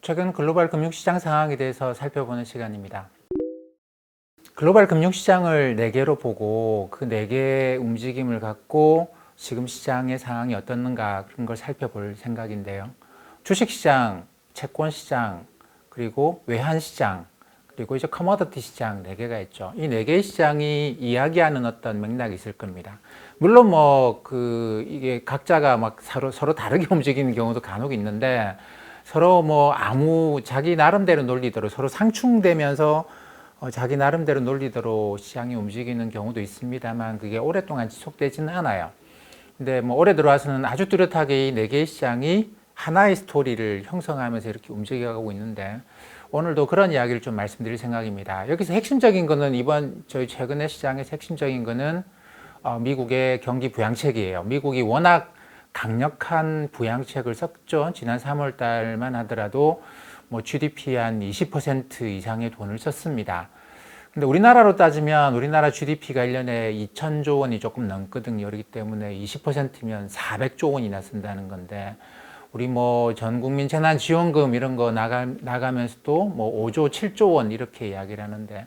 최근 글로벌 금융시장 상황에 대해서 살펴보는 시간입니다. 글로벌 금융시장을 4개로 보고 그 4개의 움직임을 갖고 지금 시장의 상황이 어떻는가 그런 걸 살펴볼 생각인데요. 주식시장, 채권시장, 그리고 외환시장, 그리고 이제 커머더티 시장 4개가 있죠. 이 4개의 시장이 이야기하는 어떤 맥락이 있을 겁니다. 물론 이게 각자가 서로 다르게 움직이는 경우도 간혹 있는데 서로 자기 나름대로 논리대로 서로 상충되면서 자기 나름대로 논리대로 시장이 움직이는 경우도 있습니다만 그게 오랫동안 지속되지는 않아요. 근데 올해 들어와서는 아주 뚜렷하게 이 4개의 시장이 하나의 스토리를 형성하면서 이렇게 움직여가고 있는데 오늘도 그런 이야기를 좀 말씀드릴 생각입니다. 여기서 핵심적인 거는 저희 최근의 시장에서 핵심적인 거는 미국의 경기 부양책이에요. 미국이 워낙 강력한 부양책을 썼죠. 지난 3월 달만 하더라도 GDP 한 20% 이상의 돈을 썼습니다. 근데 우리나라로 따지면 우리나라 GDP가 1년에 2천조 원이 조금 넘거든요. 그렇기 때문에 20%면 400조 원이나 쓴다는 건데 우리 전 국민 재난지원금 이런 거 나가면서도 5조, 7조 원 이렇게 이야기를 하는데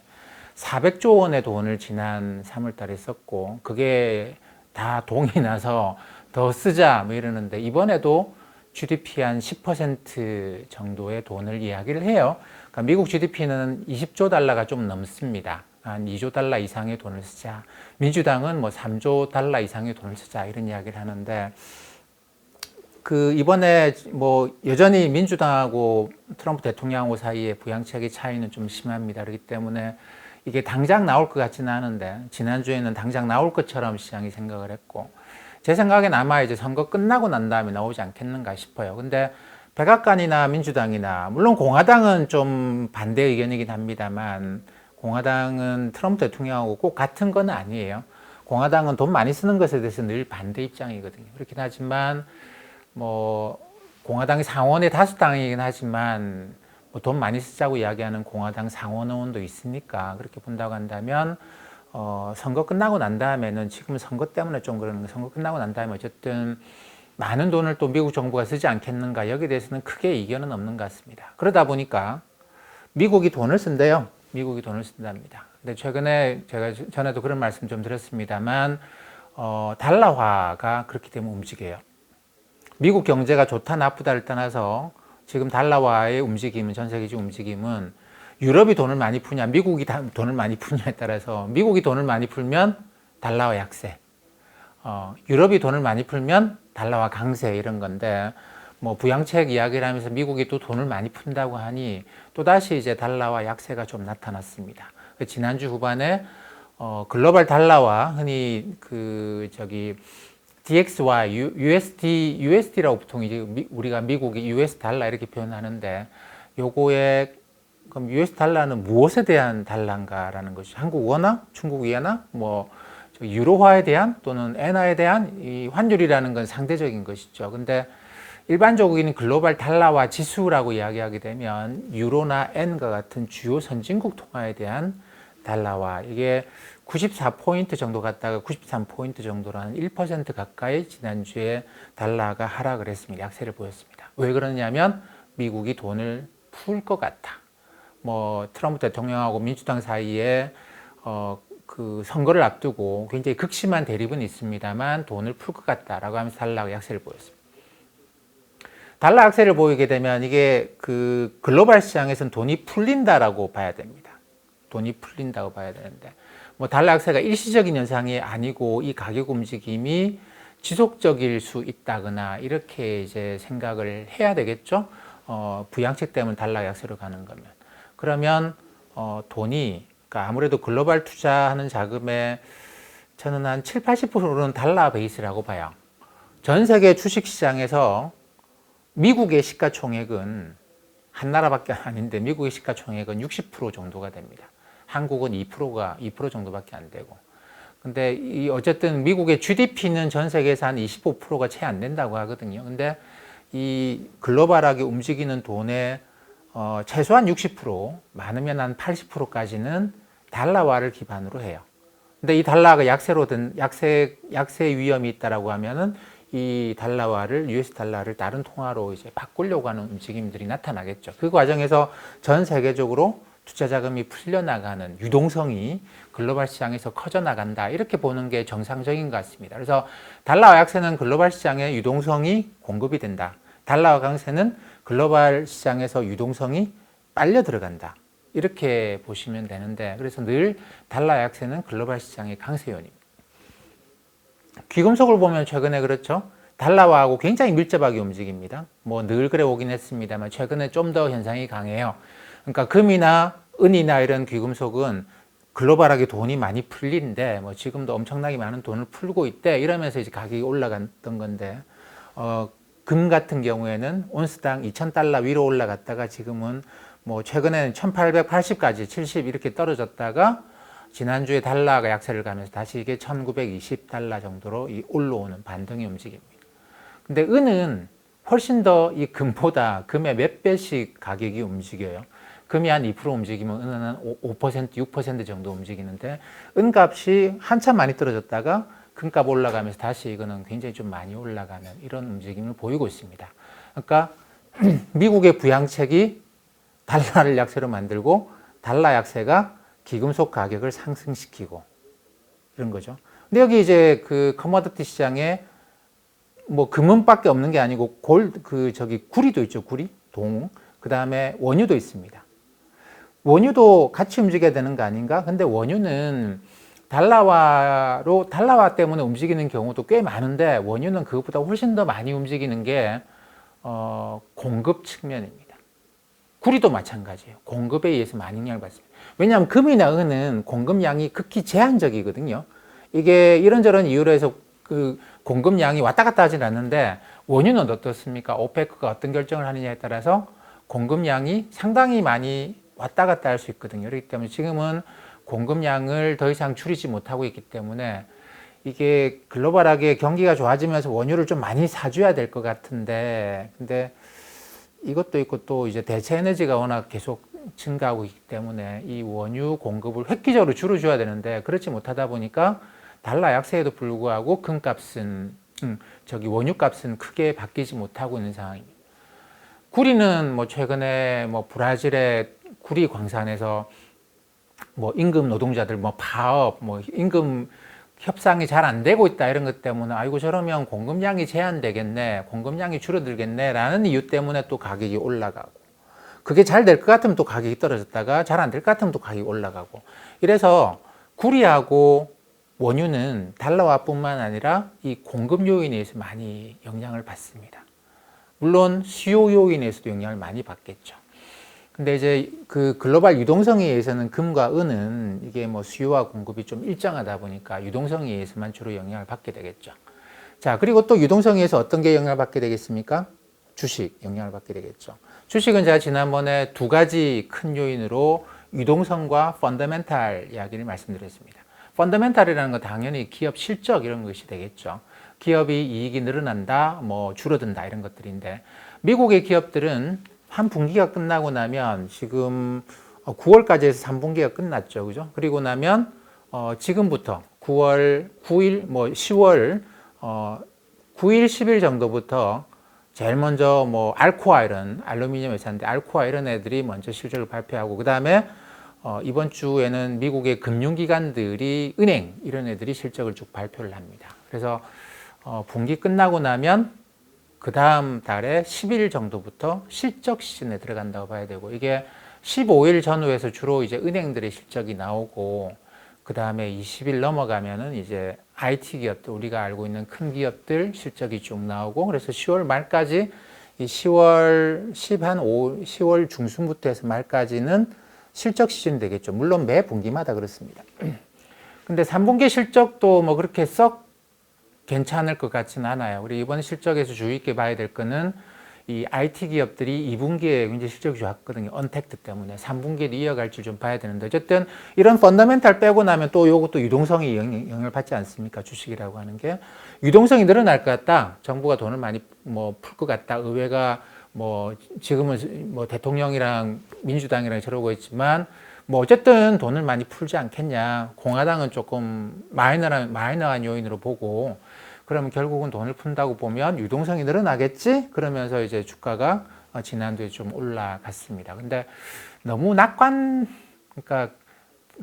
400조 원의 돈을 지난 3월 달에 썼고 그게 다 동이 나서 더 쓰자 이러는데 이번에도 GDP 한 10% 정도의 돈을 이야기를 해요. 그러니까 미국 GDP는 20조 달러가 좀 넘습니다. 한 2조 달러 이상의 돈을 쓰자. 민주당은 3조 달러 이상의 돈을 쓰자 이런 이야기를 하는데 이번에 여전히 민주당하고 트럼프 대통령하고 사이에 부양책의 차이는 좀 심합니다. 그렇기 때문에 이게 당장 나올 것 같지는 않은데 지난주에는 당장 나올 것처럼 시장이 생각을 했고 제 생각엔 아마 이제 선거 끝나고 난 다음에 나오지 않겠는가 싶어요. 근데 백악관이나 민주당이나 물론 공화당은 좀 반대 의견이긴 합니다만 공화당은 트럼프 대통령하고 꼭 같은 건 아니에요. 공화당은 돈 많이 쓰는 것에 대해서 늘 반대 입장이거든요. 그렇긴 하지만 공화당이 상원의 다수당이긴 하지만 돈 많이 쓰자고 이야기하는 공화당 상원 의원도 있으니까 그렇게 본다고 한다면 선거 끝나고 난 다음에는 지금 선거 때문에 좀 그러는 거 선거 끝나고 난 다음에 어쨌든 많은 돈을 또 미국 정부가 쓰지 않겠는가 여기에 대해서는 크게 이견은 없는 것 같습니다. 그러다 보니까 미국이 돈을 쓴대요. 미국이 돈을 쓴답니다. 근데 최근에 제가 전에도 그런 말씀 좀 드렸습니다만 달러화가 그렇기 때문에 움직여요. 미국 경제가 좋다 나쁘다를 떠나서 지금 달러화의 움직임은 전 세계적 움직임은 유럽이 돈을 많이 푸냐 미국이 돈을 많이 푸냐에 따라서 미국이 돈을 많이 풀면 달러화 약세 유럽이 돈을 많이 풀면 달러화 강세 이런 건데 부양책 이야기를 하면서 미국이 또 돈을 많이 푼다고 하니 또다시 이제 달러화 약세가 좀 나타났습니다. 지난주 후반에 글로벌 달러화 흔히 DXY, USD라고 보통 이제 우리가 미국이 US 달러 이렇게 표현하는데 요거에 그럼 US 달러는 무엇에 대한 달러인가라는 것이 한국 원화, 중국 위안화, 유로화에 대한 또는 엔화에 대한 이 환율이라는 건 상대적인 것이죠. 근데 일반적으로는 글로벌 달러화 지수라고 이야기하게 되면 유로나 엔과 같은 주요 선진국 통화에 대한 달러화 이게 94포인트 정도 갔다가 93포인트 정도로 한 1% 가까이 지난주에 달러가 하락을 했습니다. 약세를 보였습니다. 왜 그러냐면 미국이 돈을 풀 것 같아. 트럼프 대통령하고 민주당 사이에 선거를 앞두고 굉장히 극심한 대립은 있습니다만 돈을 풀 것 같다라고 하면서 달러가 약세를 보였습니다. 달러 약세를 보이게 되면 이게 글로벌 시장에서는 돈이 풀린다라고 봐야 됩니다. 돈이 풀린다고 봐야 되는데 달러 약세가 일시적인 현상이 아니고 이 가격 움직임이 지속적일 수 있다거나 이렇게 이제 생각을 해야 되겠죠. 부양책 때문에 달러 약세로 가는 거면 그러면 돈이 그러니까 아무래도 글로벌 투자하는 자금의 저는 한 7, 80%는 달러 베이스라고 봐요. 전 세계 주식 시장에서 미국의 시가총액은 한 나라밖에 아닌데 미국의 시가총액은 60% 정도가 됩니다. 한국은 2% 정도밖에 안 되고. 근데 어쨌든 미국의 GDP는 전 세계에서 한 25%가 채 안 된다고 하거든요. 근데 이 글로벌하게 움직이는 돈의 최소한 60%, 많으면 한 80%까지는 달러화를 기반으로 해요. 근데 이 달러가 약세 위험이 있다라고 하면은 이 달러화를 US 달러를 다른 통화로 이제 바꾸려고 하는 움직임들이 나타나겠죠. 그 과정에서 전 세계적으로 투자 자금이 풀려나가는 유동성이 글로벌 시장에서 커져 나간다. 이렇게 보는 게 정상적인 것 같습니다. 그래서 달러화 약세는 글로벌 시장에 유동성이 공급이 된다. 달러화 강세는 글로벌 시장에서 유동성이 빨려 들어간다. 이렇게 보시면 되는데, 그래서 늘 달러 약세는 글로벌 시장의 강세 요인입니다. 귀금속을 보면 최근에 그렇죠. 달러화하고 굉장히 밀접하게 움직입니다. 뭐 늘 그래 오긴 했습니다만 최근에 좀 더 현상이 강해요. 그러니까 금이나 은이나 이런 귀금속은 글로벌하게 돈이 많이 풀리는데 뭐 지금도 엄청나게 많은 돈을 풀고 있대. 이러면서 이제 가격이 올라갔던 건데, 금 같은 경우에는 온스당 2,000달러 위로 올라갔다가 지금은 뭐 최근에는 1880까지 70 이렇게 떨어졌다가 지난주에 달러가 약세를 가면서 다시 이게 1920달러 정도로 올라오는 반등의 움직임입니다. 근데 은은 훨씬 더 이 금보다 금의 몇 배씩 가격이 움직여요. 금이 한 2% 움직이면 은은 한 5%, 6% 정도 움직이는데 은값이 한참 많이 떨어졌다가 금값 올라가면서 다시 이거는 굉장히 좀 많이 올라가는 이런 움직임을 보이고 있습니다. 그러니까 미국의 부양책이 달러를 약세로 만들고 달러 약세가 기금속 가격을 상승시키고 이런 거죠. 근데 여기 이제 그 커머디티 시장에 뭐 금은밖에 없는 게 아니고 구리도 있죠. 구리, 동, 그 다음에 원유도 있습니다. 원유도 같이 움직여야 되는 거 아닌가? 근데 원유는 달러화 때문에 움직이는 경우도 꽤 많은데 원유는 그것보다 훨씬 더 많이 움직이는 게 공급 측면입니다. 구리도 마찬가지예요. 공급에 의해서 많이 영향을 받습니다. 왜냐하면 금이나 은은 공급량이 극히 제한적이거든요. 이게 이런저런 이유로 해서 그 공급량이 왔다 갔다 하진 않는데 원유는 어떻습니까? 오페크가 어떤 결정을 하느냐에 따라서 공급량이 상당히 많이 왔다 갔다 할 수 있거든요. 그렇기 때문에 지금은 공급량을 더 이상 줄이지 못하고 있기 때문에 이게 글로벌하게 경기가 좋아지면서 원유를 좀 많이 사줘야 될 것 같은데, 근데 이것도 있고 또 이제 대체 에너지가 워낙 계속 증가하고 있기 때문에 이 원유 공급을 획기적으로 줄여줘야 되는데 그렇지 못하다 보니까 달러 약세에도 불구하고 금값은 원유값은 크게 바뀌지 못하고 있는 상황입니다. 구리는 뭐 최근에 뭐 브라질의 구리 광산에서 뭐 임금 노동자들 뭐 파업 뭐 임금 협상이 잘 안 되고 있다 이런 것 때문에 아이고 저러면 공급량이 제한되겠네, 공급량이 줄어들겠네라는 이유 때문에 또 가격이 올라가고, 그게 잘 될 것 같으면 또 가격이 떨어졌다가 잘 안 될 것 같으면 또 가격이 올라가고, 이래서 구리하고 원유는 달러화뿐만 아니라 이 공급 요인에 의해서 많이 영향을 받습니다. 물론 수요 요인에서도 영향을 많이 받겠죠. 근데 이제 그 글로벌 유동성에 의해서는 금과 은은 이게 뭐 수요와 공급이 좀 일정하다 보니까 유동성에 의해서만 주로 영향을 받게 되겠죠. 자, 그리고 또 유동성에 의해서 어떤 게 영향을 받게 되겠습니까? 주식 영향을 받게 되겠죠. 주식은 제가 지난번에 두 가지 큰 요인으로 유동성과 펀더멘탈 이야기를 말씀드렸습니다. 펀더멘탈이라는 건 당연히 기업 실적 이런 것이 되겠죠. 기업이 이익이 늘어난다, 뭐 줄어든다 이런 것들인데, 미국의 기업들은 한 분기가 끝나고 나면 지금 9월까지 해서 3분기가 끝났죠. 그죠? 그리고 나면 지금부터 9월 9일 뭐 10월 9일 10일 정도부터 제일 먼저 뭐 알코아이런, 알루미늄 회사인데 알코아이런 애들이 먼저 실적을 발표하고, 그다음에 이번 주에는 미국의 금융기관들이 은행 이런 애들이 실적을 쭉 발표를 합니다. 그래서 분기 끝나고 나면 그 다음 달에 10일 정도부터 실적 시즌에 들어간다고 봐야 되고, 이게 15일 전후에서 주로 이제 은행들의 실적이 나오고, 그 다음에 20일 넘어가면은 이제 IT 기업들, 우리가 알고 있는 큰 기업들 실적이 쭉 나오고, 그래서 10월 말까지 이 10월 중순부터 해서 말까지는 실적 시즌이 되겠죠. 물론 매 분기마다 그렇습니다. 근데 3분기 실적도 뭐 그렇게 썩 괜찮을 것 같지는 않아요. 우리 이번 실적에서 주의 있게 봐야 될 거는 이 IT 기업들이 2분기에 굉장히 실적이 좋았거든요. 언택트 때문에 3분기에도 이어갈지 좀 봐야 되는데, 어쨌든 이런 펀더멘탈 빼고 나면 또 요것도 유동성이 영향을 받지 않습니까? 주식이라고 하는 게 유동성이 늘어날 것 같다. 정부가 돈을 많이 뭐 풀 것 같다. 의회가 뭐 지금은 뭐 대통령이랑 민주당이랑 저러고 있지만 뭐 어쨌든 돈을 많이 풀지 않겠냐. 공화당은 조금 마이너한 요인으로 보고, 그러면 결국은 돈을 푼다고 보면 유동성이 늘어나겠지? 그러면서 이제 주가가 지난주에 좀 올라갔습니다. 근데 너무 그러니까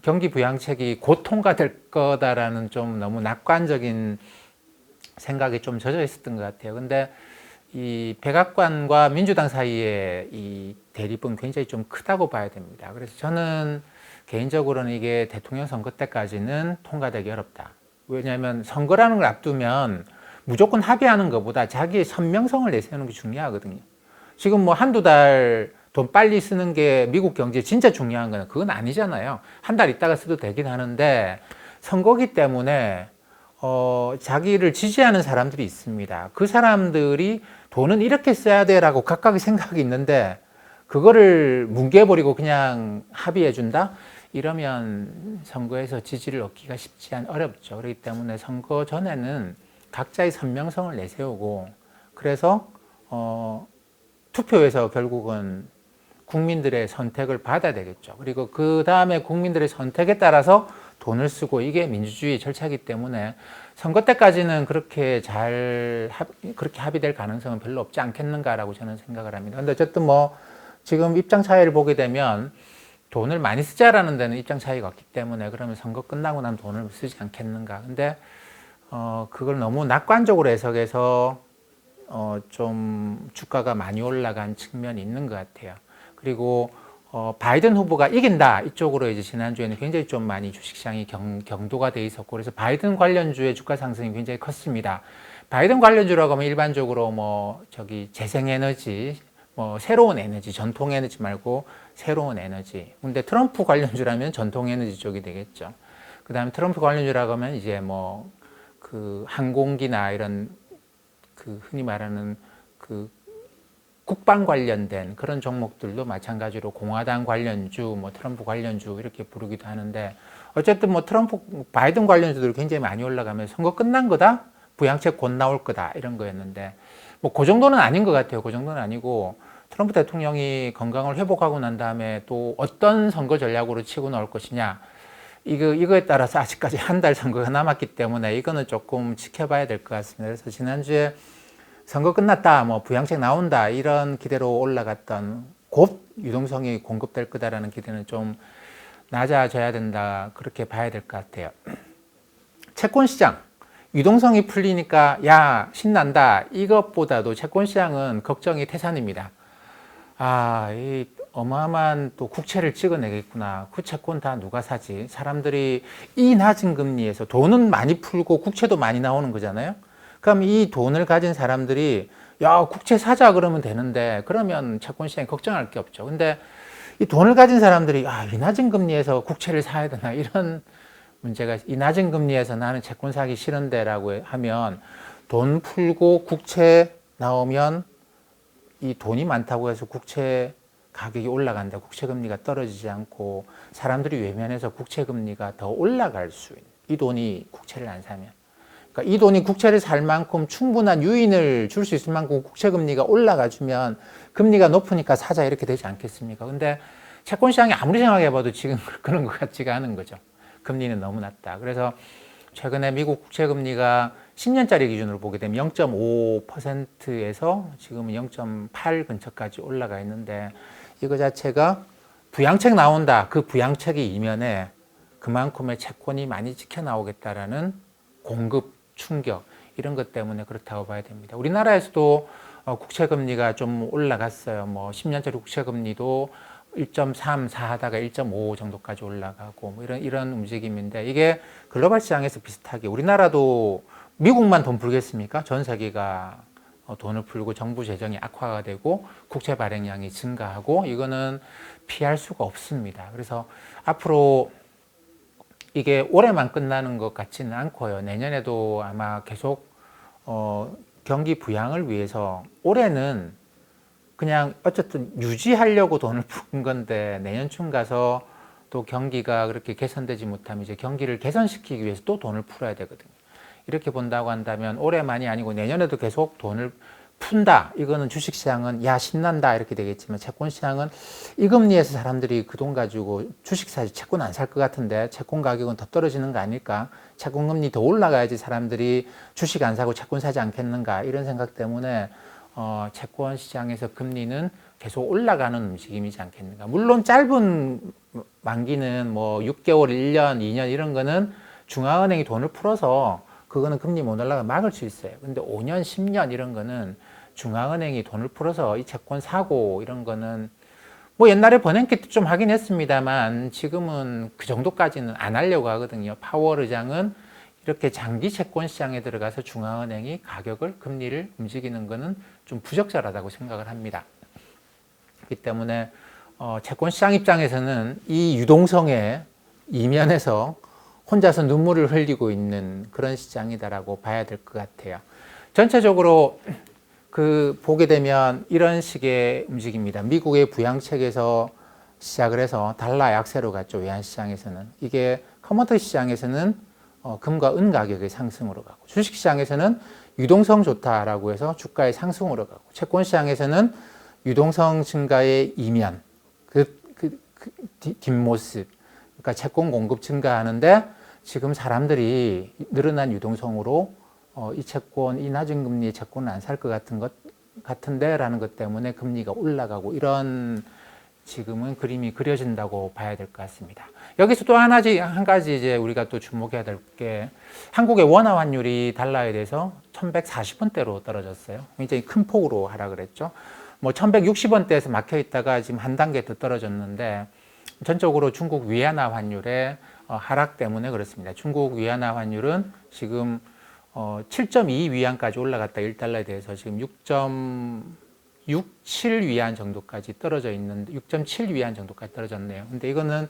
경기 부양책이 곧 통과될 거다라는 좀 너무 낙관적인 생각이 좀 젖어 있었던 것 같아요. 근데 이 백악관과 민주당 사이에 이 대립은 굉장히 좀 크다고 봐야 됩니다. 그래서 저는 개인적으로는 이게 대통령 선거 때까지는 통과되기 어렵다. 왜냐하면 선거라는 걸 앞두면 무조건 합의하는 것보다 자기의 선명성을 내세우는 게 중요하거든요. 지금 뭐 한두 달 돈 빨리 쓰는 게 미국 경제에 진짜 중요한 거는 그건 아니잖아요. 한 달 있다가 써도 되긴 하는데 선거기 때문에 자기를 지지하는 사람들이 있습니다. 그 사람들이 돈은 이렇게 써야 돼라고 각각의 생각이 있는데 그거를 뭉개버리고 그냥 합의해준다? 이러면 선거에서 지지를 얻기가 어렵죠. 그렇기 때문에 선거 전에는 각자의 선명성을 내세우고 그래서 투표에서 결국은 국민들의 선택을 받아야 되겠죠. 그리고 그 다음에 국민들의 선택에 따라서 돈을 쓰고 이게 민주주의 절차이기 때문에 선거 때까지는 그렇게 합의될 가능성은 별로 없지 않겠는가라고 저는 생각을 합니다. 근데 어쨌든 뭐 지금 입장 차이를 보게 되면 돈을 많이 쓰자라는 데는 입장 차이가 없기 때문에 그러면 선거 끝나고 나면 돈을 쓰지 않겠는가. 근데 그걸 너무 낙관적으로 해석해서 좀 주가가 많이 올라간 측면이 있는 것 같아요. 그리고 바이든 후보가 이긴다 이쪽으로 이제 지난주에는 굉장히 좀 많이 주식시장이 경도가 돼 있었고 그래서 바이든 관련주의 주가 상승이 굉장히 컸습니다. 바이든 관련주라고 하면 일반적으로 뭐 재생에너지, 뭐 새로운 에너지, 전통 에너지 말고 새로운 에너지. 근데 트럼프 관련주라면 전통 에너지 쪽이 되겠죠. 그 다음에 트럼프 관련주라고 하면 이제 뭐 그 항공기나 이런 그 흔히 말하는 그 국방 관련된 그런 종목들도 마찬가지로 공화당 관련주, 뭐 트럼프 관련주 이렇게 부르기도 하는데 어쨌든 뭐 바이든 관련주들이 굉장히 많이 올라가면 선거 끝난 거다? 부양책 곧 나올 거다 이런 거였는데 뭐 그 정도는 아닌 것 같아요. 그 정도는 아니고 트럼프 대통령이 건강을 회복하고 난 다음에 또 어떤 선거 전략으로 치고 나올 것이냐 이거에 따라서 아직까지 한 달 선거가 남았기 때문에 이거는 조금 지켜봐야 될 것 같습니다. 그래서 지난주에 선거 끝났다, 뭐 부양책 나온다 이런 기대로 올라갔던 곧 유동성이 공급될 거다라는 기대는 좀 낮아져야 된다 그렇게 봐야 될 것 같아요. 채권 시장 유동성이 풀리니까 야 신난다 이것보다도 채권 시장은 걱정이 태산입니다. 이 어마어마한 또 국채를 찍어내겠구나. 그 채권 다 누가 사지? 사람들이 이 낮은 금리에서 돈은 많이 풀고 국채도 많이 나오는 거잖아요. 그럼 이 돈을 가진 사람들이 야 국채 사자 그러면 되는데 그러면 채권 시장에 걱정할 게 없죠. 근데 이 돈을 가진 사람들이 이 낮은 금리에서 국채를 사야 되나 이런 문제가 이 낮은 금리에서 나는 채권 사기 싫은데라고 하면 돈 풀고 국채 나오면 이 돈이 많다고 해서 국채 가격이 올라간다. 국채 금리가 떨어지지 않고 사람들이 외면해서 국채 금리가 더 올라갈 수 있는 이 돈이 국채를 안 사면 그러니까 이 돈이 국채를 살 만큼 충분한 유인을 줄 수 있을 만큼 국채 금리가 올라가 주면 금리가 높으니까 사자 이렇게 되지 않겠습니까? 근데 채권 시장이 아무리 생각해봐도 지금 그런 것 같지가 않은 거죠. 금리는 너무 낮다. 그래서 최근에 미국 국채 금리가 10년짜리 기준으로 보게 되면 0.5%에서 지금은 0.8 근처까지 올라가 있는데 이거 자체가 부양책 나온다. 그 부양책의 이면에 그만큼의 채권이 많이 찍혀 나오겠다라는 공급 충격 이런 것 때문에 그렇다고 봐야 됩니다. 우리나라에서도 국채 금리가 좀 올라갔어요. 뭐 10년짜리 국채 금리도 1.3, 4 하다가 1.5 정도까지 올라가고 뭐 이런 움직임인데 이게 글로벌 시장에서 비슷하게 우리나라도 미국만 돈 풀겠습니까? 전 세계가 돈을 풀고 정부 재정이 악화가 되고 국채 발행량이 증가하고 이거는 피할 수가 없습니다. 그래서 앞으로 이게 올해만 끝나는 것 같지는 않고요. 내년에도 아마 계속 경기 부양을 위해서 올해는 그냥 어쨌든 유지하려고 돈을 푼 건데 내년쯤 가서 또 경기가 그렇게 개선되지 못하면 이제 경기를 개선시키기 위해서 또 돈을 풀어야 되거든요. 이렇게 본다고 한다면 올해만이 아니고 내년에도 계속 돈을 푼다. 이거는 주식시장은 야 신난다 이렇게 되겠지만 채권시장은 이 금리에서 사람들이 그 돈 가지고 주식 사지 채권 안 살 것 같은데 채권 가격은 더 떨어지는 거 아닐까? 채권 금리 더 올라가야지 사람들이 주식 안 사고 채권 사지 않겠는가? 이런 생각 때문에 채권 시장에서 금리는 계속 올라가는 움직임이지 않겠는가? 물론 짧은 만기는 뭐 6개월, 1년, 2년 이런 거는 중앙은행이 돈을 풀어서 그거는 금리 못 올라가 막을 수 있어요. 근데 5년, 10년 이런 거는 중앙은행이 돈을 풀어서 이 채권 사고 이런 거는 뭐 옛날에 버냉키 때 좀 하긴 했습니다만 지금은 그 정도까지는 안 하려고 하거든요. 파월 의장은 이렇게 장기 채권 시장에 들어가서 중앙은행이 가격을, 금리를 움직이는 거는 좀 부적절하다고 생각을 합니다. 그렇기 때문에 채권 시장 입장에서는 이 유동성의 이면에서 혼자서 눈물을 흘리고 있는 그런 시장이다라고 봐야 될 것 같아요. 전체적으로 보게 되면 이런 식의 움직임입니다. 미국의 부양책에서 시작을 해서 달러 약세로 갔죠. 외환시장에서는. 이게 커머디티 시장에서는 금과 은 가격의 상승으로 가고 주식시장에서는 유동성 좋다라고 해서 주가의 상승으로 가고 채권시장에서는 유동성 증가의 이면, 뒷모습, 그러니까 채권 공급 증가하는데 지금 사람들이 늘어난 유동성으로 이 채권, 이 낮은 금리의 채권은 안 살 것 같은데 라는 것 때문에 금리가 올라가고 이런 지금은 그림이 그려진다고 봐야 될 것 같습니다. 여기서 또 한 가지 이제 우리가 또 주목해야 될 게 한국의 원화 환율이 달러에 대해서 1140원대로 떨어졌어요. 굉장히 큰 폭으로 하락을 했죠. 뭐 1160원대에서 막혀 있다가 지금 한 단계 더 떨어졌는데 전적으로 중국 위안화 환율의 하락 때문에 그렇습니다. 중국 위안화 환율은 지금 7.2 위안까지 올라갔다 1달러에 대해서 지금 6.67 위안 정도까지 떨어져 있는데 6.7 위안 정도까지 떨어졌네요. 근데 이거는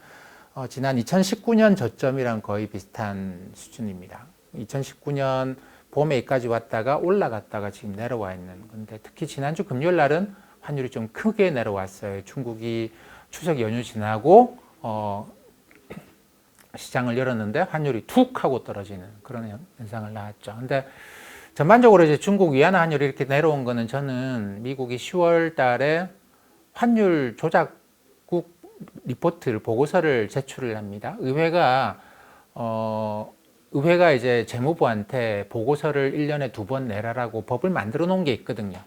지난 2019년 저점이랑 거의 비슷한 수준입니다. 2019년 봄에 여기까지 왔다가 올라갔다가 지금 내려와 있는 건데 특히 지난주 금요일 날은 환율이 좀 크게 내려왔어요. 중국이 추석 연휴 지나고 시장을 열었는데 환율이 툭 하고 떨어지는 그런 현상을 낳았죠. 근데 전반적으로 이제 중국 위안화 환율이 이렇게 내려온 거는 저는 미국이 10월 달에 환율 조작국 리포트를 보고서를 제출을 합니다. 의회가 이제 재무부한테 보고서를 1년에 2번 내라라고 법을 만들어 놓은 게 있거든요.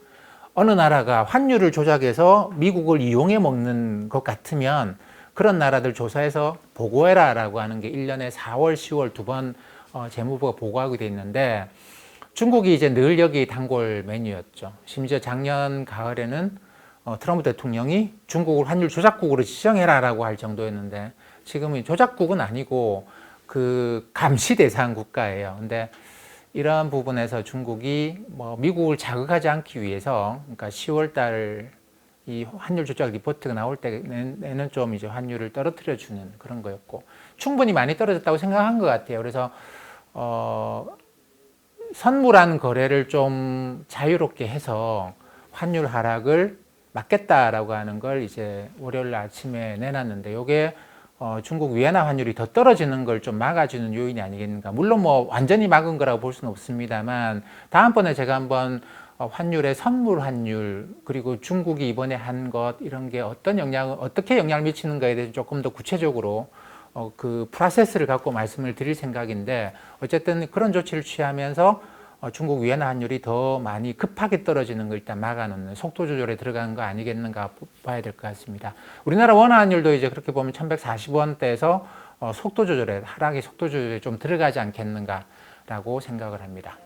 어느 나라가 환율을 조작해서 미국을 이용해 먹는 것 같으면 그런 나라들 조사해서 보고해라 라고 하는 게 1년에 4월, 10월 2번 재무부가 보고하게 돼 있는데 중국이 이제 늘 여기 단골 메뉴였죠. 심지어 작년 가을에는 트럼프 대통령이 중국을 환율 조작국으로 지정해라 라고 할 정도였는데 지금은 조작국은 아니고 그 감시 대상 국가예요. 근데 이러한 부분에서 중국이 뭐 미국을 자극하지 않기 위해서 그러니까 10월 달 이 환율 조작 리포트가 나올 때는 좀 이제 환율을 떨어뜨려 주는 그런 거였고 충분히 많이 떨어졌다고 생각한 것 같아요. 그래서 선물한 거래를 좀 자유롭게 해서 환율 하락을 막겠다라고 하는 걸 이제 월요일 아침에 내놨는데 이게 중국 위안화 환율이 더 떨어지는 걸 좀 막아주는 요인이 아니겠는가. 물론 뭐 완전히 막은 거라고 볼 수는 없습니다만 다음번에 제가 한번 환율의 선물 환율 그리고 중국이 이번에 한 것 이런 게 어떻게 영향을 미치는가에 대해서 조금 더 구체적으로 그 프로세스를 갖고 말씀을 드릴 생각인데 어쨌든 그런 조치를 취하면서 중국 위안화 환율이 더 많이 급하게 떨어지는 걸 일단 막아놓는 속도 조절에 들어가는 거 아니겠는가 봐야 될 것 같습니다. 우리나라 원화 환율도 이제 그렇게 보면 1140원대에서 하락의 속도 조절에 좀 들어가지 않겠는가라고 생각을 합니다.